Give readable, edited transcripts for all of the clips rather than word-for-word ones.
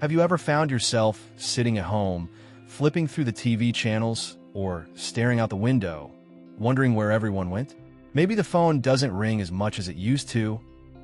Have you ever found yourself sitting at home, flipping through the TV channels or staring out the window, wondering where everyone went? Maybe the phone doesn't ring as much as it used to,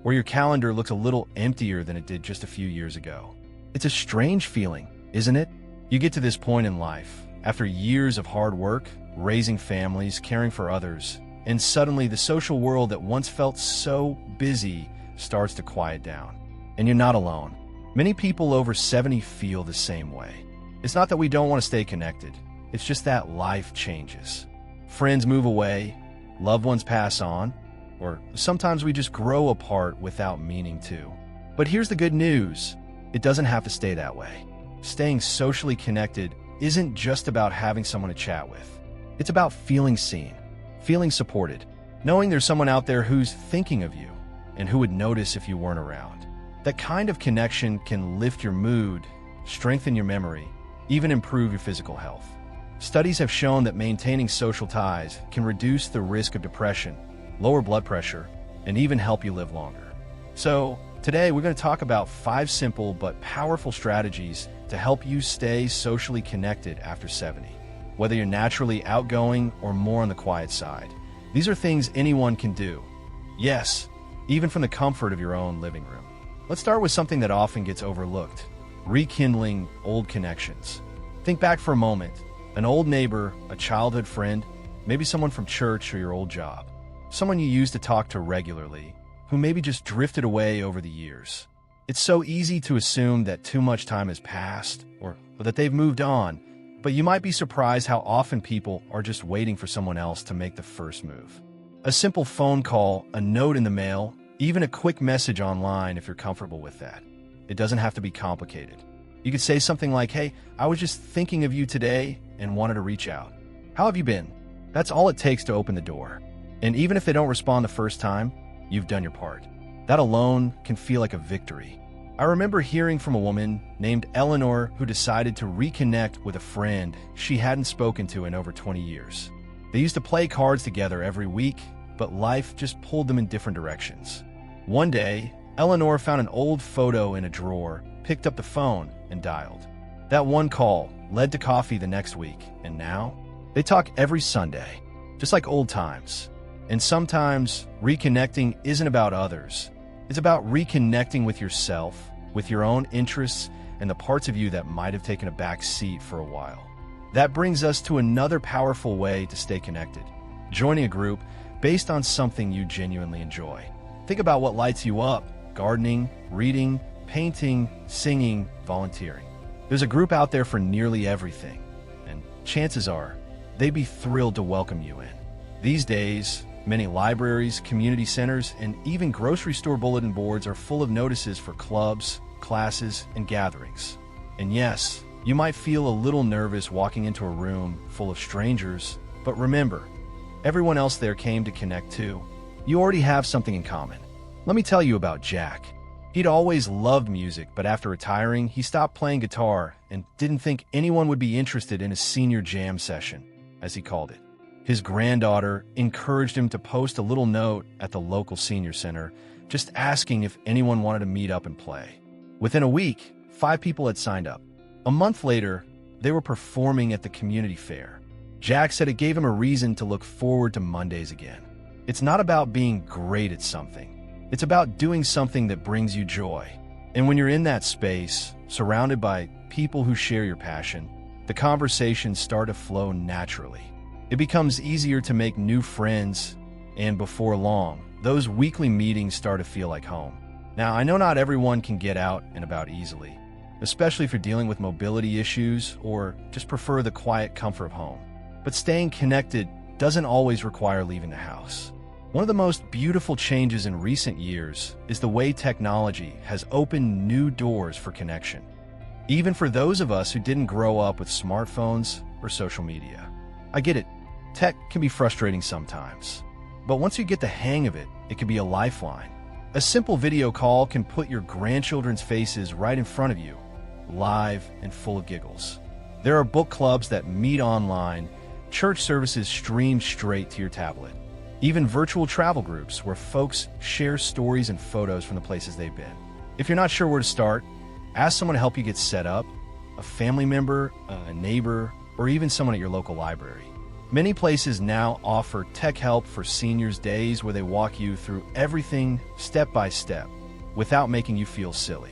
or your calendar looks a little emptier than it did just a few years ago. It's a strange feeling, isn't it? You get to this point in life, after years of hard work, raising families, caring for others, and suddenly the social world that once felt so busy starts to quiet down. And you're not alone. Many people over 70 feel the same way. It's not that we don't want to stay connected. It's just that life changes. Friends move away, loved ones pass on, or sometimes we just grow apart without meaning to. But here's the good news. It doesn't have to stay that way. Staying socially connected isn't just about having someone to chat with. It's about feeling seen, feeling supported, knowing there's someone out there who's thinking of you and who would notice if you weren't around. That kind of connection can lift your mood, strengthen your memory, even improve your physical health. Studies have shown that maintaining social ties can reduce the risk of depression, lower blood pressure, and even help you live longer. So, today we're going to talk about 5 simple but powerful strategies to help you stay socially connected after 70. Whether you're naturally outgoing or more on the quiet side, these are things anyone can do. Yes, even from the comfort of your own living room. Let's start with something that often gets overlooked: rekindling old connections. Think back for a moment. An old neighbor, a childhood friend, maybe someone from church or your old job. Someone you used to talk to regularly, who maybe just drifted away over the years. It's so easy to assume that too much time has passed or that they've moved on, but you might be surprised how often people are just waiting for someone else to make the first move. A simple phone call, a note in the mail, even a quick message online if you're comfortable with that. It doesn't have to be complicated. You could say something like, "Hey, I was just thinking of you today and wanted to reach out. How have you been?" That's all it takes to open the door. And even if they don't respond the first time, you've done your part. That alone can feel like a victory. I remember hearing from a woman named Eleanor who decided to reconnect with a friend she hadn't spoken to in over 20 years. They used to play cards together every week, but life just pulled them in different directions. One day, Eleanor found an old photo in a drawer, picked up the phone, and dialed. That one call led to coffee the next week, and now they talk every Sunday, just like old times. And sometimes reconnecting isn't about others. It's about reconnecting with yourself, with your own interests, and the parts of you that might have taken a back seat for a while. That brings us to another powerful way to stay connected: joining a group based on something you genuinely enjoy. Think about what lights you up: gardening, reading, painting, singing, volunteering. There's a group out there for nearly everything, and chances are they'd be thrilled to welcome you in. These days, many libraries, community centers, and even grocery store bulletin boards are full of notices for clubs, classes, and gatherings. And yes, you might feel a little nervous walking into a room full of strangers, but remember, everyone else there came to connect too. You already have something in common. Let me tell you about Jack. He'd always loved music, but after retiring, he stopped playing guitar and didn't think anyone would be interested in a senior jam session, as he called it. His granddaughter encouraged him to post a little note at the local senior center, just asking if anyone wanted to meet up and play. Within a week, 5 people had signed up. A month later, they were performing at the community fair. Jack said it gave him a reason to look forward to Mondays again. It's not about being great at something. It's about doing something that brings you joy. And when you're in that space, surrounded by people who share your passion, the conversations start to flow naturally. It becomes easier to make new friends, and before long, those weekly meetings start to feel like home. Now, I know not everyone can get out and about easily, especially if you're dealing with mobility issues or just prefer the quiet comfort of home. But staying connected doesn't always require leaving the house. One of the most beautiful changes in recent years is the way technology has opened new doors for connection, even for those of us who didn't grow up with smartphones or social media. I get it. Tech can be frustrating sometimes, but once you get the hang of it, it can be a lifeline. A simple video call can put your grandchildren's faces right in front of you, live and full of giggles. There are book clubs that meet online, church services stream straight to your tablet, even virtual travel groups where folks share stories and photos from the places they've been. If you're not sure where to start, Ask someone to help you get set up, a family member, a neighbor, or even someone at your local library. Many places now offer tech help for seniors' days where they walk you through everything step by step without making you feel silly.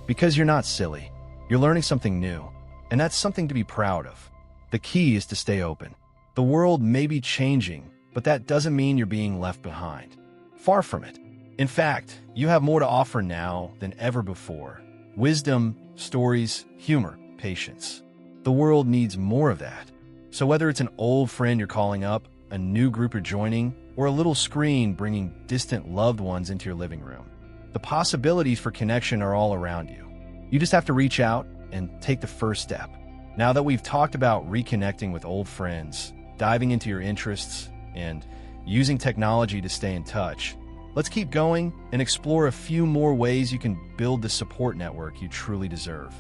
Because you're not silly, you're learning something new, and that's something to be proud of. The key is to stay open. The world may be changing, but that doesn't mean you're being left behind. Far from it. In fact, you have more to offer now than ever before. Wisdom, stories, humor, patience. The world needs more of that. So whether it's an old friend you're calling up, a new group you're joining, or a little screen bringing distant loved ones into your living room, the possibilities for connection are all around you. You just have to reach out and take the first step. Now that we've talked about reconnecting with old friends, diving into your interests, and using technology to stay in touch, let's keep going and explore a few more ways you can build the support network you truly deserve.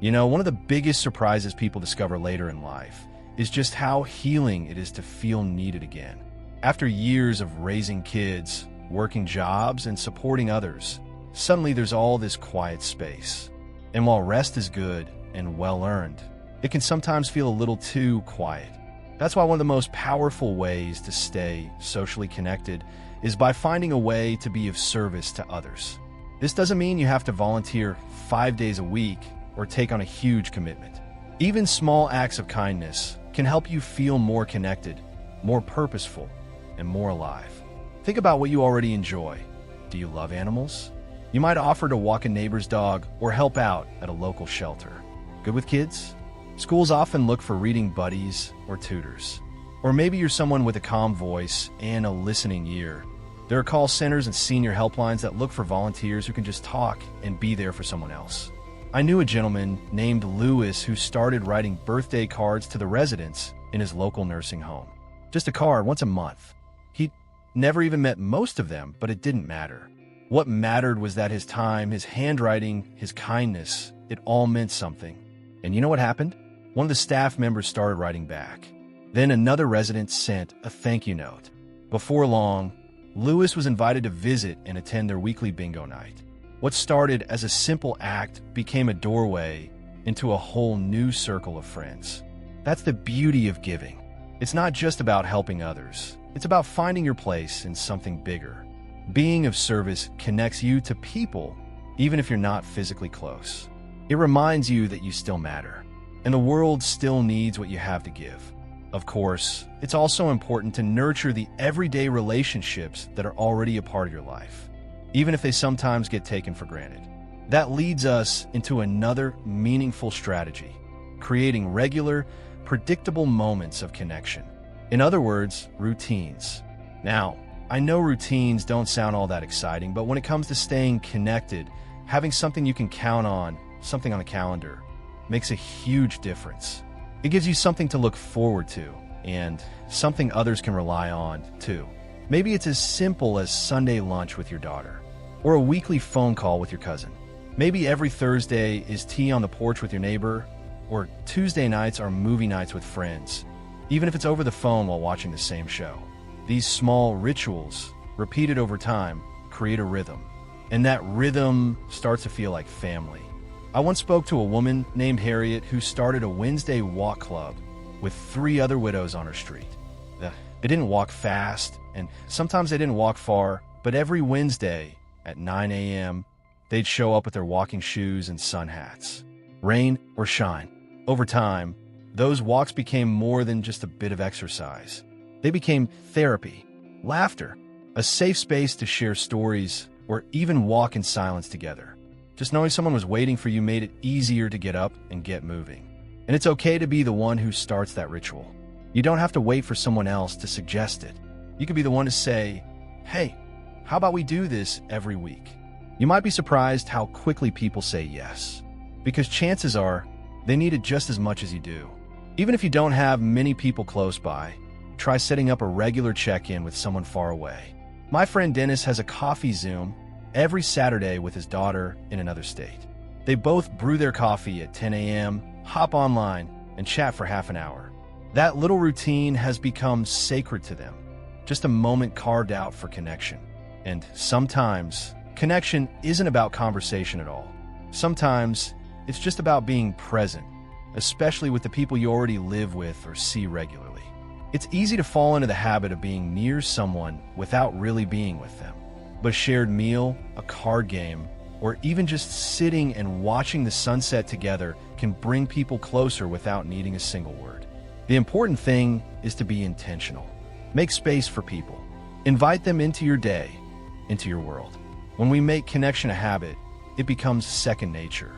You know, one of the biggest surprises people discover later in life is just how healing it is to feel needed again. After years of raising kids, working jobs, and supporting others, suddenly there's all this quiet space. And while rest is good and well-earned, it can sometimes feel a little too quiet. That's why one of the most powerful ways to stay socially connected is by finding a way to be of service to others. This doesn't mean you have to volunteer 5 days a week or take on a huge commitment. Even small acts of kindness can help you feel more connected, more purposeful, and more alive. Think about what you already enjoy. Do you love animals? You might offer to walk a neighbor's dog or help out at a local shelter. Good with kids? Schools often look for reading buddies or tutors. Or maybe you're someone with a calm voice and a listening ear. There are call centers and senior helplines that look for volunteers who can just talk and be there for someone else. I knew a gentleman named Lewis who started writing birthday cards to the residents in his local nursing home. Just a card once a month. He'd never even met most of them, but it didn't matter. What mattered was that his time, his handwriting, his kindness, it all meant something. And you know what happened? One of the staff members started writing back. Then another resident sent a thank you note. Before long, Lewis was invited to visit and attend their weekly bingo night. What started as a simple act became a doorway into a whole new circle of friends. That's the beauty of giving. It's not just about helping others. It's about finding your place in something bigger. Being of service connects you to people, even if you're not physically close. It reminds you that you still matter, and the world still needs what you have to give. Of course, it's also important to nurture the everyday relationships that are already a part of your life, even if they sometimes get taken for granted. That leads us into another meaningful strategy, creating regular, predictable moments of connection. In other words, routines. Now, I know routines don't sound all that exciting, but when it comes to staying connected, having something you can count on, something on the calendar, makes a huge difference. It gives you something to look forward to, and something others can rely on, too. Maybe it's as simple as Sunday lunch with your daughter, or a weekly phone call with your cousin. Maybe every Thursday is tea on the porch with your neighbor, or Tuesday nights are movie nights with friends, even if it's over the phone while watching the same show. These small rituals, repeated over time, create a rhythm, and that rhythm starts to feel like family. I once spoke to a woman named Harriet who started a Wednesday walk club with 3 other widows on her street. They didn't walk fast, and sometimes they didn't walk far, but every Wednesday at 9 a.m., they'd show up with their walking shoes and sun hats. Rain or shine. Over time, those walks became more than just a bit of exercise. They became therapy, laughter, a safe space to share stories, or even walk in silence together. Just knowing someone was waiting for you made it easier to get up and get moving. And it's okay to be the one who starts that ritual. You don't have to wait for someone else to suggest it. You could be the one to say, hey, how about we do this every week? You might be surprised how quickly people say yes, because chances are they need it just as much as you do. Even if you don't have many people close by, try setting up a regular check-in with someone far away. My friend Dennis has a coffee Zoom every Saturday with his daughter in another state. They both brew their coffee at 10 a.m., hop online, and chat for half an hour. That little routine has become sacred to them, just a moment carved out for connection. And sometimes, connection isn't about conversation at all. Sometimes, It's just about being present, especially with the people you already live with or see regularly. It's easy to fall into the habit of being near someone without really being with them. But a shared meal, a card game, or even just sitting and watching the sunset together can bring people closer without needing a single word. The important thing is to be intentional. Make space for people. Invite them into your day, into your world. When we make connection a habit, it becomes second nature.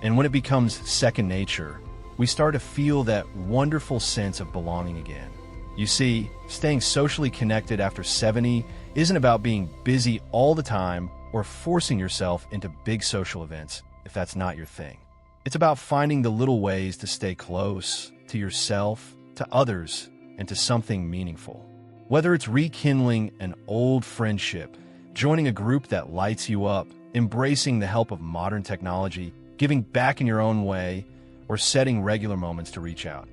And when it becomes second nature, we start to feel that wonderful sense of belonging again. You see, staying socially connected after 70 isn't about being busy all the time or forcing yourself into big social events if that's not your thing. It's about finding the little ways to stay close to yourself, to others, and to something meaningful. Whether it's rekindling an old friendship, joining a group that lights you up, embracing the help of modern technology, giving back in your own way, or setting regular moments to reach out.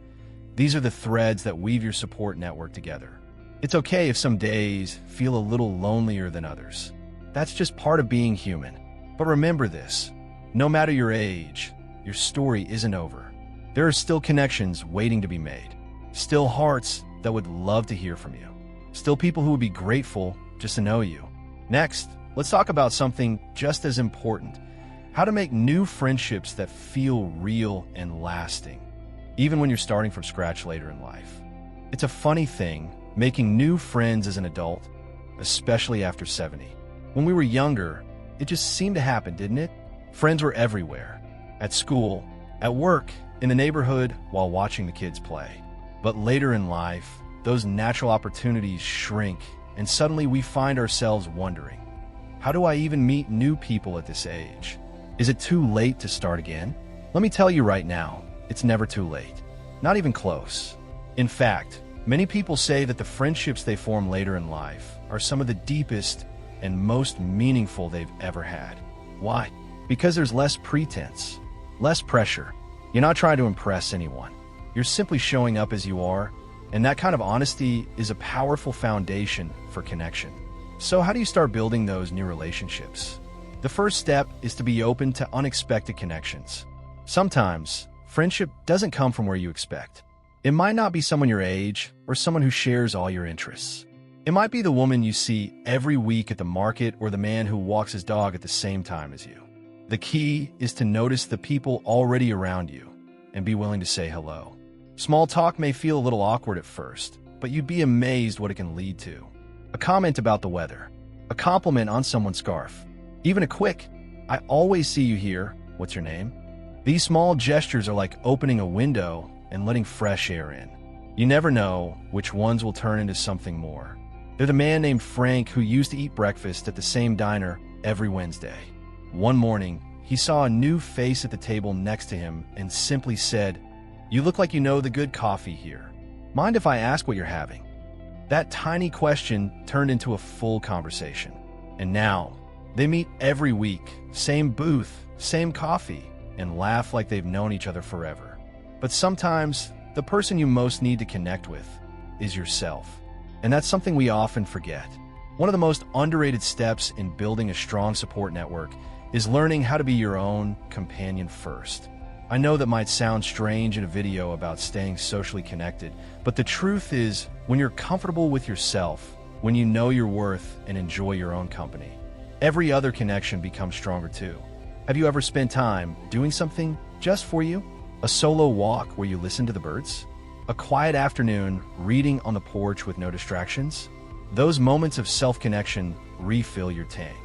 These are the threads that weave your support network together. It's okay if some days feel a little lonelier than others. That's just part of being human. But remember this, no matter your age, your story isn't over. There are still connections waiting to be made. Still hearts that would love to hear from you. Still people who would be grateful just to know you. Next, let's talk about something just as important. How to make new friendships that feel real and lasting, even when you're starting from scratch later in life. It's a funny thing, making new friends as an adult, especially after 70. When we were younger, it just seemed to happen, didn't it? Friends were everywhere. At school, at work, in the neighborhood, while watching the kids play. But later in life, those natural opportunities shrink, and suddenly we find ourselves wondering, how do I even meet new people at this age? Is it too late to start again? Let me tell you right now, it's never too late. Not even close. In fact, many people say that the friendships they form later in life are some of the deepest and most meaningful they've ever had. Why? Because there's less pretense, less pressure. You're not trying to impress anyone. You're simply showing up as you are, and that kind of honesty is a powerful foundation for connection. So how do you start building those new relationships? The first step is to be open to unexpected connections. Sometimes, friendship doesn't come from where you expect. It might not be someone your age or someone who shares all your interests. It might be the woman you see every week at the market or the man who walks his dog at the same time as you. The key is to notice the people already around you and be willing to say hello. Small talk may feel a little awkward at first, but you'd be amazed what it can lead to. A comment about the weather, a compliment on someone's scarf, even a quick, "I always see you here, what's your name?" These small gestures are like opening a window and letting fresh air in. You never know which ones will turn into something more. There's a man named Frank who used to eat breakfast at the same diner every Wednesday. One morning, he saw a new face at the table next to him and simply said, "You look like you know the good coffee here. Mind if I ask what you're having?" That tiny question turned into a full conversation. And now, they meet every week, same booth, same coffee, and laugh like they've known each other forever. But sometimes, the person you most need to connect with is yourself. And that's something we often forget. One of the most underrated steps in building a strong support network is learning how to be your own companion first. I know that might sound strange in a video about staying socially connected, but the truth is, when you're comfortable with yourself, when you know your worth and enjoy your own company, every other connection becomes stronger too. Have you ever spent time doing something just for you? A solo walk where you listen to the birds? A quiet afternoon reading on the porch with no distractions? Those moments of self-connection refill your tank.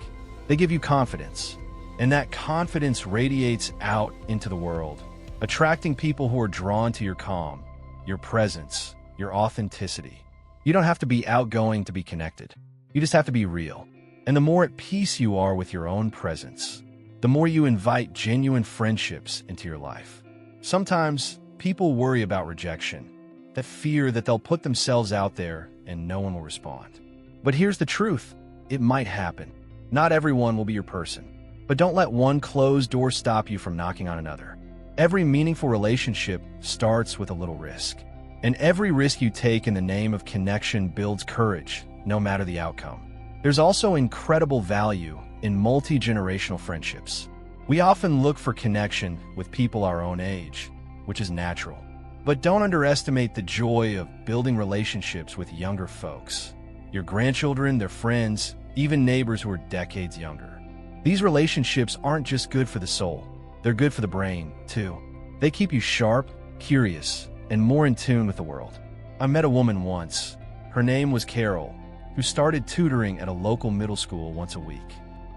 They give you confidence. And that confidence radiates out into the world, attracting people who are drawn to your calm, your presence, your authenticity. You don't have to be outgoing to be connected. You just have to be real. And the more at peace you are with your own presence, the more you invite genuine friendships into your life. Sometimes people worry about rejection, that fear that they'll put themselves out there and no one will respond. But here's the truth. It might happen. Not everyone will be your person. But don't let one closed door stop you from knocking on another. Every meaningful relationship starts with a little risk. And every risk you take in the name of connection builds courage, no matter the outcome. There's also incredible value in multi-generational friendships. We often look for connection with people our own age, which is natural. But don't underestimate the joy of building relationships with younger folks. Your grandchildren, their friends, even neighbors who are decades younger. These relationships aren't just good for the soul, they're good for the brain, too. They keep you sharp, curious, and more in tune with the world. I met a woman once. Her name was Carol, who started tutoring at a local middle school once a week.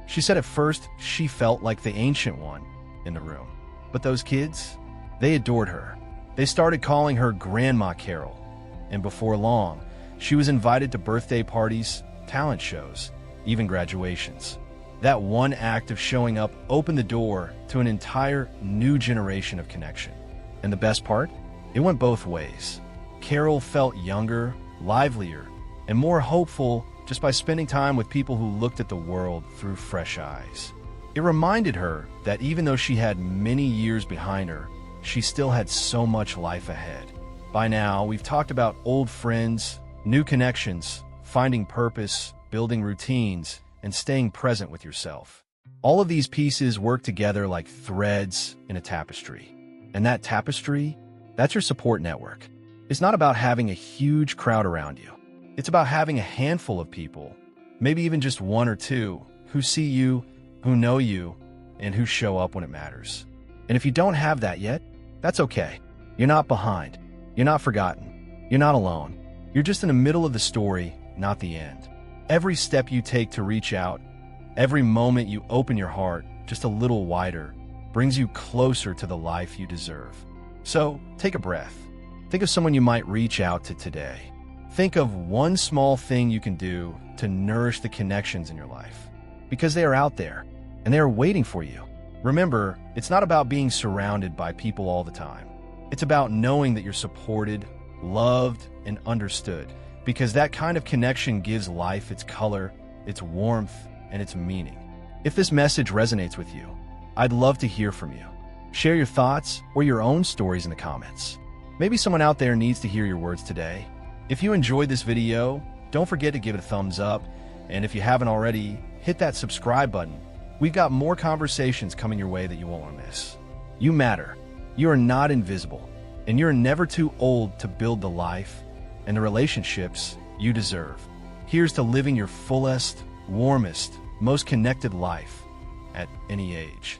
She said at first she felt like the ancient one in the room. But those kids, they adored her. They started calling her Grandma Carol. And before long, she was invited to birthday parties, talent shows, even graduations. That one act of showing up opened the door to an entire new generation of connection. And the best part? It went both ways. Carol felt younger, livelier, and more hopeful just by spending time with people who looked at the world through fresh eyes. It reminded her that even though she had many years behind her, she still had so much life ahead. By now, we've talked about old friends, new connections, finding purpose, building routines, and staying present with yourself. All of these pieces work together like threads in a tapestry. And that tapestry, that's your support network. It's not about having a huge crowd around you. It's about having a handful of people, maybe even just one or two, who see you, who know you, and who show up when it matters. And if you don't have that yet, that's okay. You're not behind. You're not forgotten. You're not alone. You're just in the middle of the story, not the end. Every step you take to reach out, every moment you open your heart just a little wider, brings you closer to the life you deserve. So, take a breath. Think of someone you might reach out to today. Think of one small thing you can do to nourish the connections in your life. Because they are out there, and they are waiting for you. Remember, it's not about being surrounded by people all the time. It's about knowing that you're supported, loved, and understood. Because that kind of connection gives life its color, its warmth, and its meaning. If this message resonates with you, I'd love to hear from you. Share your thoughts or your own stories in the comments. Maybe someone out there needs to hear your words today. If you enjoyed this video, don't forget to give it a thumbs up. And if you haven't already, hit that subscribe button. We've got more conversations coming your way that you won't want to miss. You matter. You are not invisible. And you're never too old to build the life and the relationships you deserve. Here's to living your fullest, warmest, most connected life at any age.